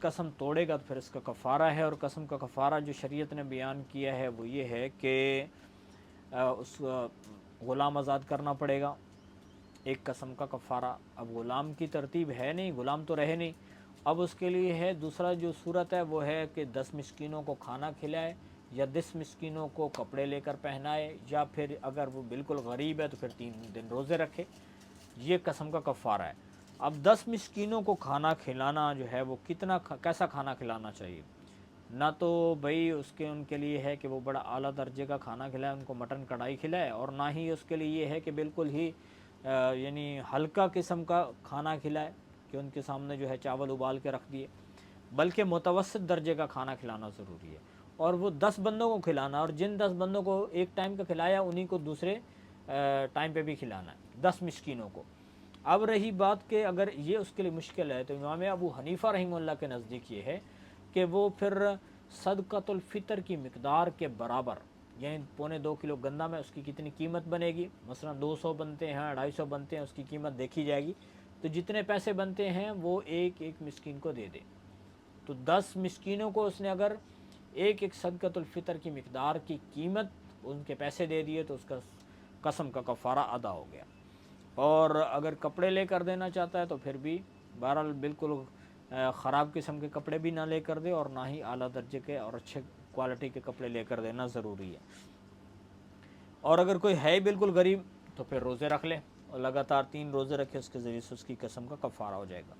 قسم توڑے گا تو پھر اس کا کفارہ ہے، اور قسم کا کفارہ جو شریعت نے بیان کیا ہے وہ یہ ہے کہ اس غلام آزاد کرنا پڑے گا، ایک قسم کا کفارہ۔ اب غلام کی ترتیب ہے نہیں، غلام تو رہے نہیں، اب اس کے لیے ہے دوسرا جو صورت ہے وہ ہے کہ 10 مسکینوں کو کھانا کھلائے، یا 10 مسکینوں کو کپڑے لے کر پہنائے، یا پھر اگر وہ بالکل غریب ہے تو پھر 3 دن روزے رکھے، یہ قسم کا کفارہ ہے۔ اب 10 مسکینوں کو کھانا کھلانا جو ہے وہ کیسا کھانا کھلانا چاہیے؟ نہ تو بھئی ان کے لیے ہے کہ وہ بڑا اعلیٰ درجے کا کھانا کھلائے، ان کو مٹن کڑھائی کھلائے، اور نہ ہی اس کے لیے یہ ہے کہ بالکل ہی یعنی ہلکا قسم کا کھانا کھلائے کہ ان کے سامنے جو ہے چاول ابال کے رکھ دیے، بلکہ متوسط درجے کا کھانا کھلانا ضروری ہے، اور وہ 10 بندوں کو کھلانا، اور جن 10 بندوں کو ایک ٹائم کا کھلایا انہی کو دوسرے ٹائم پہ بھی کھلانا ہے، 10 مسکینوں کو۔ اب رہی بات کہ اگر یہ اس کے لیے مشکل ہے تو امام ابو حنیفہ رحمہ اللہ کے نزدیک یہ ہے کہ وہ پھر صدقۃ الفطر کی مقدار کے برابر، یعنی 1.25 کلو گندہ میں اس کی کتنی قیمت بنے گی، مثلا 200 بنتے ہیں، 250 بنتے ہیں، اس کی قیمت دیکھی جائے گی، تو جتنے پیسے بنتے ہیں وہ ایک ایک مسکین کو دے دے۔ تو 10 مسکینوں کو اس نے اگر ایک ایک صدقۃ الفطر کی مقدار کی قیمت ان کے پیسے دے دیے تو اس کا قسم کا کفارہ ادا ہو گیا۔ اور اگر کپڑے لے کر دینا چاہتا ہے تو پھر بھی بہرحال بالکل خراب قسم کے کپڑے بھی نہ لے کر دے، اور نہ ہی اعلیٰ درجے کے اور اچھے کوالٹی کے کپڑے لے کر دینا ضروری ہے۔ اور اگر کوئی ہے بالکل غریب تو پھر روزے رکھ لے، اور لگاتار 3 روزے رکھے، اس کے ذریعے سے اس کی قسم کا کفارہ ہو جائے گا۔